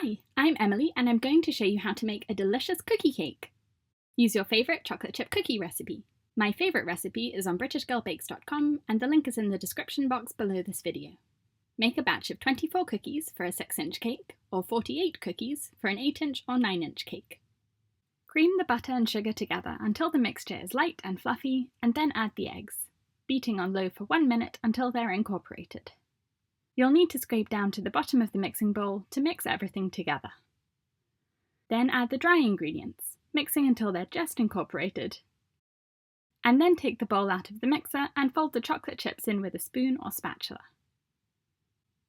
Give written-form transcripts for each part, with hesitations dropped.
Hi, I'm Emily and I'm going to show you how to make a delicious cookie cake. Use your favourite chocolate chip cookie recipe. My favourite recipe is on britishgirlbakes.com and the link is in the description box below this video. Make a batch of 24 cookies for a 6-inch cake or 48 cookies for an 8-inch or 9-inch cake. Cream the butter and sugar together until the mixture is light and fluffy and then add the eggs, beating on low for 1 minute until they're incorporated. You'll need to scrape down to the bottom of the mixing bowl to mix everything together. Then add the dry ingredients, mixing until they're just incorporated. And then take the bowl out of the mixer and fold the chocolate chips in with a spoon or spatula.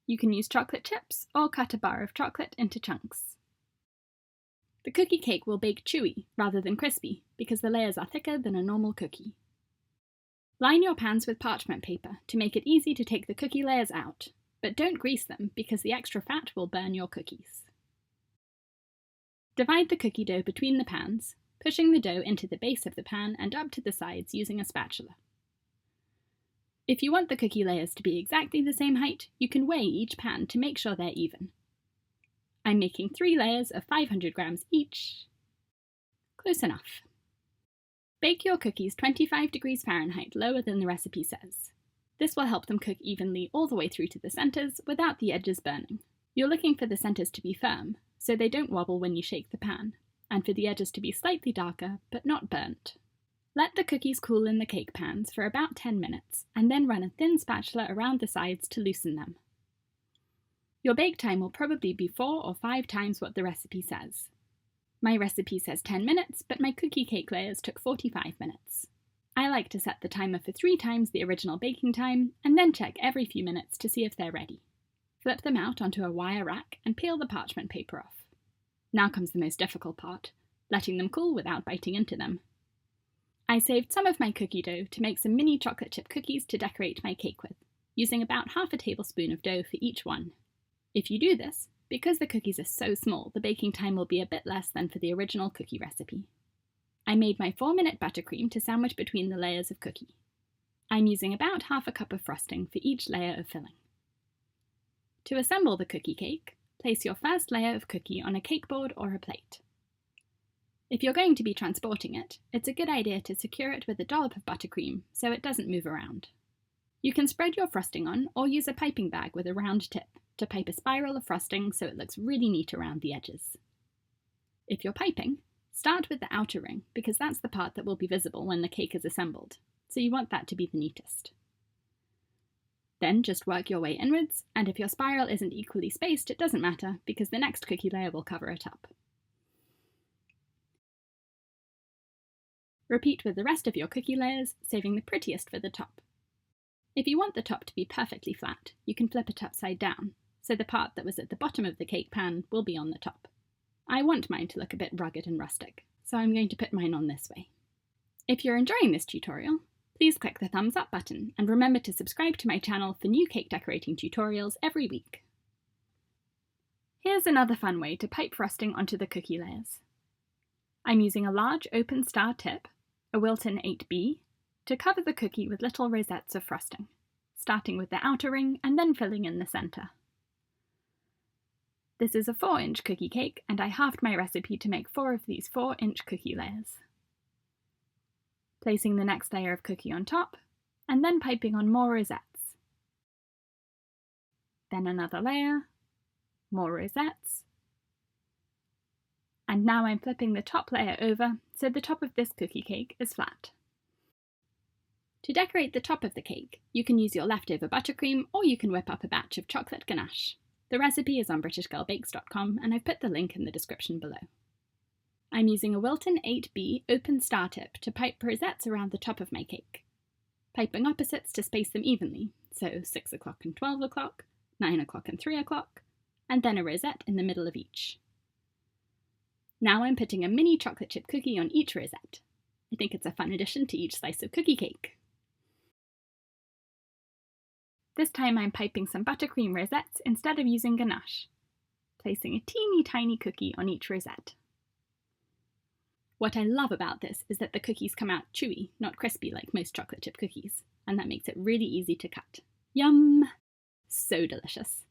You can use chocolate chips or cut a bar of chocolate into chunks. The cookie cake will bake chewy rather than crispy because the layers are thicker than a normal cookie. Line your pans with parchment paper to make it easy to take the cookie layers out. But don't grease them because the extra fat will burn your cookies. Divide the cookie dough between the pans, pushing the dough into the base of the pan and up to the sides using a spatula. If you want the cookie layers to be exactly the same height, you can weigh each pan to make sure they're even. I'm making 3 layers of 500 grams each. Close enough. Bake your cookies 25 degrees Fahrenheit lower than the recipe says. This will help them cook evenly all the way through to the centres without the edges burning. You're looking for the centres to be firm, so they don't wobble when you shake the pan, and for the edges to be slightly darker but not burnt. Let the cookies cool in the cake pans for about 10 minutes, and then run a thin spatula around the sides to loosen them. Your bake time will probably be 4 or 5 times what the recipe says. My recipe says 10 minutes, but my cookie cake layers took 45 minutes. I like to set the timer for 3 times the original baking time, and then check every few minutes to see if they're ready. Flip them out onto a wire rack and peel the parchment paper off. Now comes the most difficult part, letting them cool without biting into them. I saved some of my cookie dough to make some mini chocolate chip cookies to decorate my cake with, using about half a tablespoon of dough for each one. If you do this, because the cookies are so small, the baking time will be a bit less than for the original cookie recipe. I made my 4-minute buttercream to sandwich between the layers of cookie. I'm using about half a cup of frosting for each layer of filling. To assemble the cookie cake, place your first layer of cookie on a cake board or a plate. If you're going to be transporting it, it's a good idea to secure it with a dollop of buttercream so it doesn't move around. You can spread your frosting on or use a piping bag with a round tip to pipe a spiral of frosting so it looks really neat around the edges. If you're piping, start with the outer ring because that's the part that will be visible when the cake is assembled, so you want that to be the neatest. Then just work your way inwards, and if your spiral isn't equally spaced, it doesn't matter because the next cookie layer will cover it up. Repeat with the rest of your cookie layers, saving the prettiest for the top. If you want the top to be perfectly flat, you can flip it upside down, so the part that was at the bottom of the cake pan will be on the top. I want mine to look a bit rugged and rustic, so I'm going to put mine on this way. If you're enjoying this tutorial, please click the thumbs up button and remember to subscribe to my channel for new cake decorating tutorials every week. Here's another fun way to pipe frosting onto the cookie layers. I'm using a large open star tip, a Wilton 8B, to cover the cookie with little rosettes of frosting, starting with the outer ring and then filling in the centre. This is a 4-inch cookie cake, and I halved my recipe to make 4 of these 4-inch cookie layers. Placing the next layer of cookie on top, and then piping on more rosettes. Then another layer, more rosettes. And now I'm flipping the top layer over, so the top of this cookie cake is flat. To decorate the top of the cake, you can use your leftover buttercream, or you can whip up a batch of chocolate ganache. The recipe is on britishgirlbakes.com and I've put the link in the description below. I'm using a Wilton 8B open star tip to pipe rosettes around the top of my cake, piping opposites to space them evenly, so 6 o'clock and 12 o'clock, 9 o'clock and 3 o'clock, and then a rosette in the middle of each. Now I'm putting a mini chocolate chip cookie on each rosette. I think it's a fun addition to each slice of cookie cake. This time I'm piping some buttercream rosettes instead of using ganache, placing a teeny tiny cookie on each rosette. What I love about this is that the cookies come out chewy, not crispy like most chocolate chip cookies, and that makes it really easy to cut. Yum! So delicious.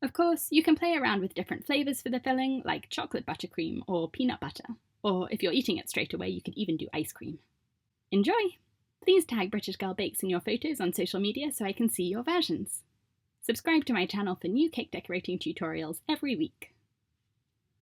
Of course, you can play around with different flavours for the filling, like chocolate buttercream or peanut butter, or if you're eating it straight away, you could even do ice cream. Enjoy! Please tag British Girl Bakes in your photos on social media so I can see your versions. Subscribe to my channel for new cake decorating tutorials every week.